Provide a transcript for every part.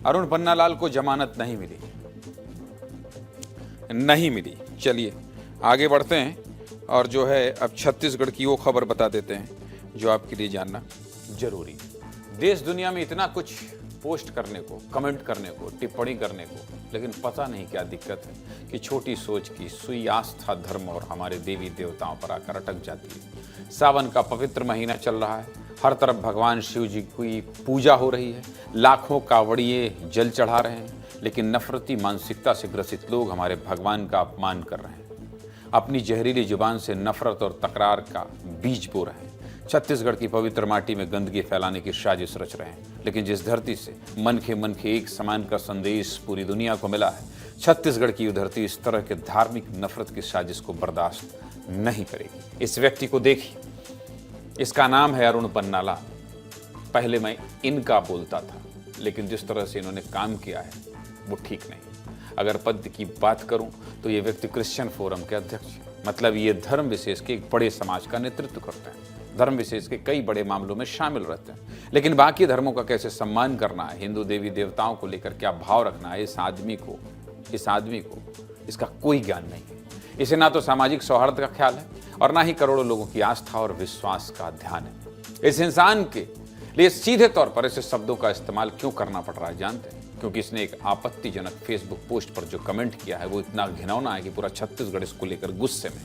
अरुण पन्नालाल को जमानत नहीं मिली। चलिए आगे बढ़ते हैं और जो है अब छत्तीसगढ़ की वो खबर बता देते हैं जो आपके लिए जानना जरूरी है। देश दुनिया में इतना कुछ पोस्ट करने को, कमेंट करने को, टिप्पणी करने को, लेकिन पता नहीं क्या दिक्कत है कि छोटी सोच की सुई आस्था, धर्म और हमारे देवी देवताओं पर आकर अटक जाती है। सावन का पवित्र महीना चल रहा है, हर तरफ भगवान शिव जी की पूजा हो रही है, लाखों कावड़िए जल चढ़ा रहे हैं, लेकिन नफरती मानसिकता से ग्रसित लोग हमारे भगवान का अपमान कर रहे हैं, अपनी जहरीली जुबान से नफरत और तकरार का बीज बो रहे हैं, छत्तीसगढ़ की पवित्र माटी में गंदगी फैलाने की साजिश रच रहे हैं। लेकिन जिस धरती से मन के एक समान का संदेश पूरी दुनिया को मिला है, छत्तीसगढ़ की धरती इस तरह के धार्मिक नफरत की साजिश को बर्दाश्त नहीं करेगी। इस व्यक्ति को देखिए, इसका नाम है अरुण पन्नालाल। पहले मैं इनका बोलता था, लेकिन जिस तरह से इन्होंने काम किया है वो ठीक नहीं। अगर पद की बात करूं तो ये व्यक्ति क्रिश्चियन फोरम के अध्यक्ष हैं, मतलब ये धर्म विशेष के एक बड़े समाज का नेतृत्व करते हैं, धर्म विशेष के कई बड़े मामलों में शामिल रहते हैं। लेकिन बाकी धर्मों का कैसे सम्मान करना है, हिंदू देवी देवताओं को लेकर क्या भाव रखना है, इस आदमी को इसका कोई ज्ञान नहीं है। इसे ना तो सामाजिक सौहार्द का ख्याल है और ना ही करोड़ों लोगों की आस्था और विश्वास का ध्यान है। इस इंसान के लिए सीधे तौर पर ऐसे शब्दों का इस्तेमाल क्यों करना पड़ रहा है जानते हैं? क्योंकि इसने एक आपत्तिजनक फेसबुक पोस्ट पर जो कमेंट किया है वो इतना घिनौना है कि पूरा छत्तीसगढ़ इसको लेकर गुस्से में।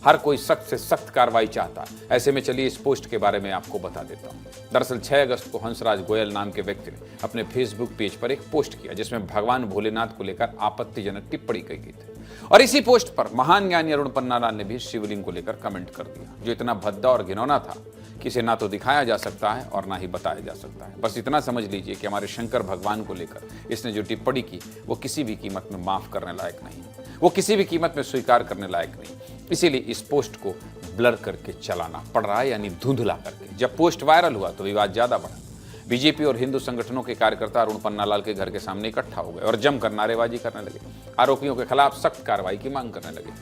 हर कोई सख्त से सख्त कार्रवाई चाहता है। ऐसे में चलिए इस पोस्ट के बारे में आपको बता देता हूँ। दरअसल 6 अगस्त को हंसराज गोयल नाम के व्यक्ति ने अपने फेसबुक पेज पर एक पोस्ट किया जिसमें भगवान भोलेनाथ को लेकर आपत्तिजनक टिप्पणी की गई थी। और इसी पोस्ट पर महान ज्ञानी अरुण पन्नालाल ने भी शिवलिंग को लेकर कमेंट कर दिया, जो इतना भद्दा और घिनौना था कि इसे ना तो दिखाया जा सकता है और ना ही बताया जा सकता है। बस इतना समझ लीजिए कि हमारे शंकर भगवान को लेकर इसने जो टिप्पणी की वो किसी भी कीमत में माफ करने लायक नहीं, वो किसी भी कीमत में स्वीकार करने लायक नहीं। इसीलिए इस पोस्ट को ब्लर करके चलाना पड़ रहा है, यानी धुंधला करके। जब पोस्ट वायरल हुआ तो विवाद ज्यादा बढ़ा। बीजेपी और हिंदू संगठनों के कार्यकर्ता अरुण पन्नालाल के घर के सामने इकट्ठा हो गए और जमकर नारेबाजी करने लगे। आरोपियों के खिलाफ सख्त कार्रवाई की मांग करने लगे,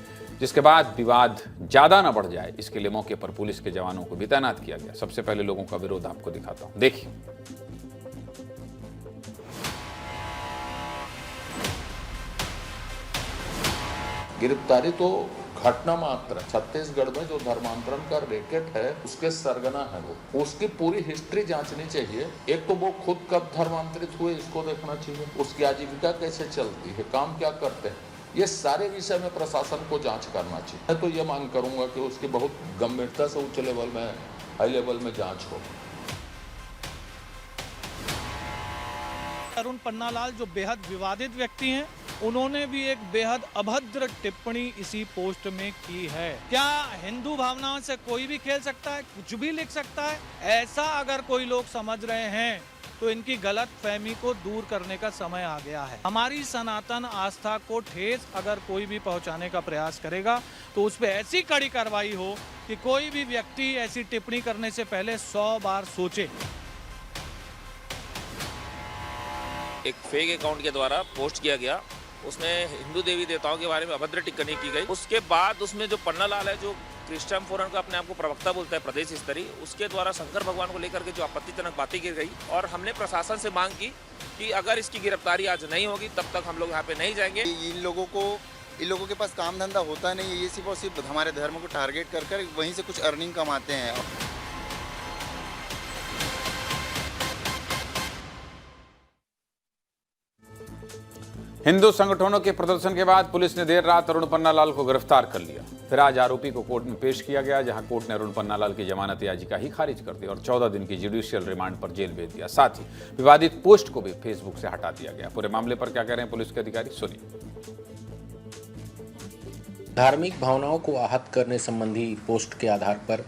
जिसके बाद विवाद ज्यादा न बढ़ जाए इसके लिए मौके पर पुलिस के जवानों को भी तैनात किया गया। सबसे पहले लोगों का विरोध आपको दिखाता हूं, देखिए। गिरफ्तारी तो घटना मात्र। छत्तीसगढ़ में जो धर्मांतरण का रैकेट है उसके सरगना है वो, उसकी पूरी हिस्ट्री जांचनी चाहिए। एक तो वो खुद कब धर्मांतरित हुए इसको देखना चाहिए, उसकी आजीविका कैसे चलती है, काम क्या करते हैं, ये सारे विषय में प्रशासन को जांच करना चाहिए। मैं तो ये मांग करूंगा कि उसकी बहुत गंभीरता से उच्च लेवल में, हाई लेवल में जांच हो। अरुण पन्नालाल जो बेहद विवादित व्यक्ति हैं, उन्होंने भी एक बेहद अभद्र टिप्पणी इसी पोस्ट में की है। क्या हिंदू भावनाओं से कोई भी खेल सकता है, कुछ भी लिख सकता है? ऐसा अगर कोई लोग समझ रहे हैं तो इनकी गलत फहमी को दूर करने का समय आ गया है। हमारी सनातन आस्था को ठेस अगर कोई भी पहुंचाने का प्रयास करेगा तो उस पर ऐसी कड़ी कार्रवाई हो कि कोई भी व्यक्ति ऐसी टिप्पणी करने से पहले 100 बार सोचे। एक फेक अकाउंट के द्वारा पोस्ट किया गया, उसमें हिंदू देवी देवताओं के बारे में अभद्र टिप्पणी की गई। उसके बाद उसमें जो पन्नालाल है, जो क्रिश्चियन फोरम का अपने आप को प्रवक्ता बोलता है प्रदेश स्तरीय, उसके द्वारा शंकर भगवान को लेकर के जो आपत्तिजनक बातें की गई, और हमने प्रशासन से मांग की कि अगर इसकी गिरफ्तारी आज नहीं होगी तब तक हम लोग यहाँ पे नहीं जाएंगे। इन लोगों के पास काम धंधा होता नहीं है, ये सिर्फ और सिर्फ हमारे धर्म को टारगेट कर वहीं से कुछ अर्निंग कमाते हैं। हिंदू संगठनों के प्रदर्शन के बाद पुलिस ने देर रात अरुण पन्नालाल को गिरफ्तार कर लिया। फिर आज आरोपी को कोर्ट में पेश किया गया, जहां कोर्ट ने अरुण पन्नालाल की जमानत याचिका ही खारिज कर दी और 14 दिन की जुडिशियल रिमांड पर जेल भेज दिया। साथ ही विवादित पोस्ट को भी फेसबुक से हटा दिया गया। पूरे मामले पर क्या कह रहे हैं पुलिस के अधिकारी, सुनिए। धार्मिक भावनाओं को आहत करने संबंधी पोस्ट के आधार पर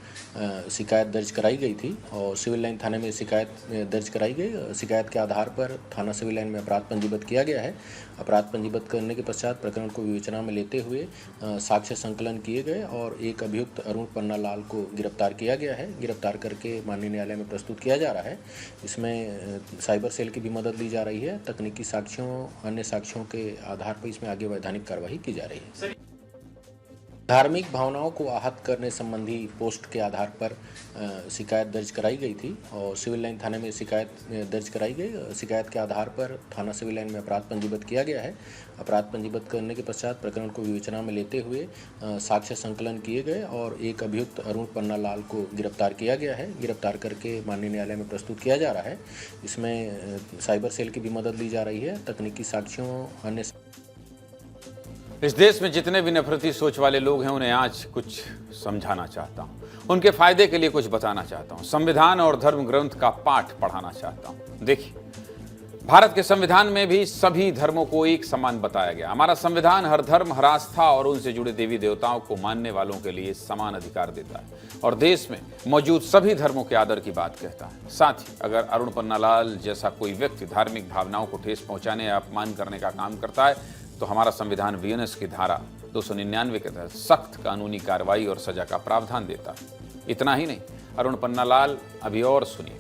शिकायत दर्ज कराई गई थी और सिविल लाइन थाने में शिकायत दर्ज कराई गई। शिकायत के आधार पर थाना सिविल लाइन में अपराध पंजीबद्ध किया गया है। अपराध पंजीबद्ध करने के पश्चात प्रकरण को विवेचना में लेते हुए साक्ष्य संकलन किए गए और एक अभियुक्त अरुण पन्नालाल को गिरफ्तार किया गया है। गिरफ्तार करके माननीय न्यायालय में प्रस्तुत किया जा रहा है। इसमें साइबर सेल की भी मदद ली जा रही है। तकनीकी साक्ष्यों, अन्य साक्ष्यों के आधार पर इसमें आगे वैधानिक कार्रवाई की जा रही है। धार्मिक भावनाओं को आहत करने संबंधी पोस्ट के आधार पर शिकायत दर्ज कराई गई थी और सिविल लाइन थाने में शिकायत दर्ज कराई गई। शिकायत के आधार पर थाना सिविल लाइन में अपराध पंजीबद्ध किया गया है। अपराध पंजीबद्ध करने के पश्चात प्रकरण को विवेचना में लेते हुए साक्ष्य संकलन किए गए और एक अभियुक्त अरुण पन्ना लाल को गिरफ्तार किया गया है। गिरफ्तार करके माननीय न्यायालय में प्रस्तुत किया जा रहा है। इसमें साइबर सेल की भी मदद ली जा रही है। तकनीकी साक्ष्यों अन्य इस देश में जितने भी नफरती सोच वाले लोग हैं उन्हें आज कुछ समझाना चाहता हूं, उनके फायदे के लिए कुछ बताना चाहता हूं, संविधान और धर्म ग्रंथ का पाठ पढ़ाना चाहता हूं। देखिए, भारत के संविधान में भी सभी धर्मों को एक समान बताया गया। हमारा संविधान हर धर्म, हर आस्था और उनसे जुड़े देवी देवताओं को मानने वालों के लिए समान अधिकार देता है और देश में मौजूद सभी धर्मों के आदर की बात कहता है। साथ ही अगर अरुण पन्नालाल जैसा कोई व्यक्ति धार्मिक भावनाओं को ठेस पहुंचाने या अपमान करने का काम करता है तो हमारा संविधान बीएनएस की धारा 299 के तहत सख्त कानूनी कार्रवाई और सजा का प्रावधान देता है। इतना ही नहीं, अरुण पन्नालाल अभी और सुनिए।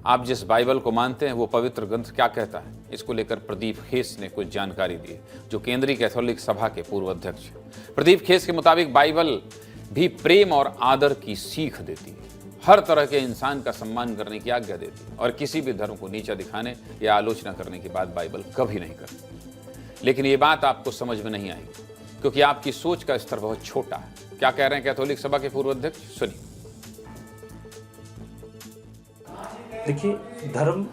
आप जिस बाइबल को मानते हैं वो पवित्र ग्रंथ क्या कहता है, इसको लेकर प्रदीप खेस ने कुछ जानकारी दी, जो केंद्रीय कैथोलिक सभा के पूर्व अध्यक्ष हैं। प्रदीप खेस के मुताबिक बाइबल भी प्रेम और आदर की सीख देती है, हर तरह के इंसान का सम्मान करने की आज्ञा देती है और किसी भी धर्म को नीचा दिखाने या आलोचना करने की बात बाइबल कभी नहीं करती। लेकिन ये बात आपको समझ में नहीं आएगी क्योंकि आपकी सोच का स्तर बहुत छोटा है। क्या कह रहे हैं कैथोलिक सभा के पूर्व अध्यक्ष, सुनिए। देखिए, धर्म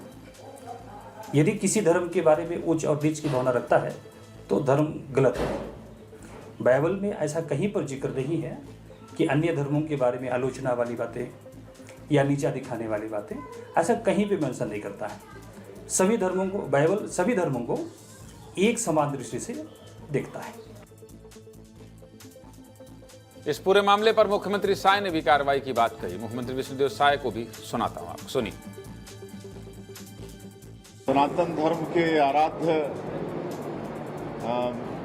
यदि किसी धर्म के बारे में उच्च और नीच की भावना रखता है तो धर्म गलत है। बाइबल में ऐसा कहीं पर जिक्र नहीं है कि अन्य धर्मों के बारे में आलोचना वाली बातें या नीचा दिखाने वाली बातें, ऐसा कहीं पे मेंशन नहीं करता है। सभी धर्मों को, बाइबल सभी धर्मों को एक समान दृष्टि से देखता है। इस पूरे मामले पर मुख्यमंत्री साय ने भी कार्रवाई की बात कही। मुख्यमंत्री विष्णुदेव साय को भी सुनाता हूं, आप सुनिए। सनातन धर्म के आराध्य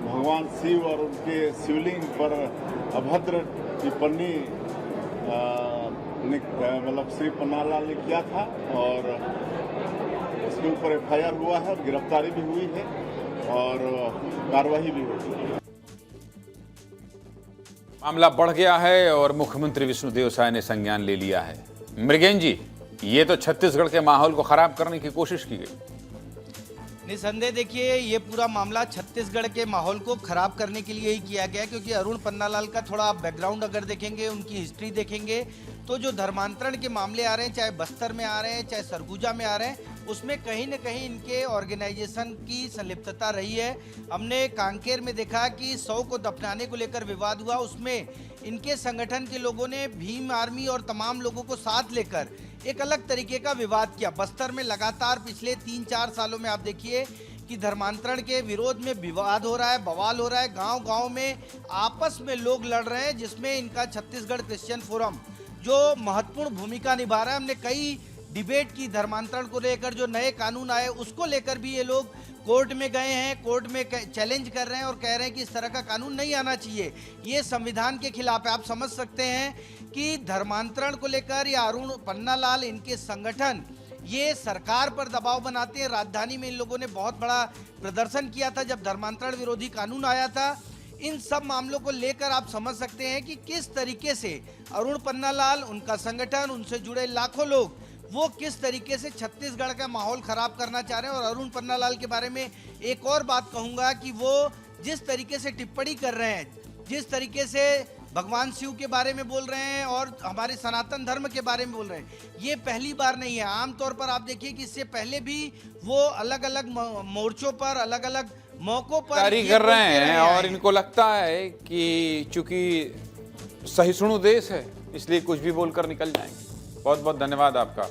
भगवान शिव और उनके शिवलिंग पर अभद्र टिप्पणी मतलब श्री पन्नालाल ने किया था और उसके ऊपर एफआईआर हुआ है और गिरफ्तारी भी हुई है और कार्रवाई भी हुई है। मामला बढ़ गया है और मुख्यमंत्री विष्णुदेव साय ने संज्ञान ले लिया है। मृगेन जी, ये तो छत्तीसगढ़ के माहौल को खराब करने की कोशिश की गई। निसंदेह देखिए, ये पूरा मामला छत्तीसगढ़ के माहौल को खराब करने के लिए ही किया गया, क्योंकि अरुण पन्नालाल का थोड़ा बैकग्राउंड अगर देखेंगे, उनकी हिस्ट्री देखेंगे तो जो धर्मांतरण के मामले आ रहे हैं, चाहे बस्तर में आ रहे हैं, चाहे सरगुजा में आ रहे हैं, उसमें कहीं न कहीं इनके ऑर्गेनाइजेशन की संलिप्तता रही है। हमने कांकेर में देखा कि 100 को दफनाने को लेकर विवाद हुआ, उसमें इनके संगठन के लोगों ने भीम आर्मी और तमाम लोगों को साथ लेकर एक अलग तरीके का विवाद किया। बस्तर में लगातार पिछले 3-4 सालों में आप देखिए कि धर्मांतरण के विरोध में विवाद हो रहा है, बवाल हो रहा है, गांव-गांव में आपस में लोग लड़ रहे हैं, जिसमें इनका छत्तीसगढ़ क्रिश्चियन फोरम जो महत्वपूर्ण भूमिका निभा रहा है। हमने कई डिबेट की धर्मांतरण को लेकर, जो नए कानून आए उसको लेकर भी ये लोग कोर्ट में गए हैं, कोर्ट में चैलेंज कर रहे हैं और कह रहे हैं कि इस तरह का कानून नहीं आना चाहिए, ये संविधान के खिलाफ है। आप समझ सकते हैं कि धर्मांतरण को लेकर या अरुण पन्नालाल, इनके संगठन ये सरकार पर दबाव बनाते हैं। राजधानी में इन लोगों ने बहुत बड़ा प्रदर्शन किया था जब धर्मांतरण विरोधी कानून आया था। इन सब मामलों को लेकर आप समझ सकते हैं कि किस तरीके से अरुण पन्नालाल, उनका संगठन, उनसे जुड़े लाखों लोग, वो किस तरीके से छत्तीसगढ़ का माहौल खराब करना चाह रहे हैं। और अरुण पन्नालाल के बारे में एक और बात कहूँगा कि वो जिस तरीके से टिप्पणी कर रहे हैं, जिस तरीके से भगवान शिव के बारे में बोल रहे हैं और हमारे सनातन धर्म के बारे में बोल रहे हैं, ये पहली बार नहीं है। आमतौर पर आप देखिए कि इससे पहले भी वो अलग अलग मोर्चों पर, अलग अलग मौकों पर जारी कर रहे हैं और इनको लगता है कि चूंकि सहिष्णु देश है इसलिए कुछ भी बोलकर निकल जाएंगे। बहुत बहुत धन्यवाद आपका।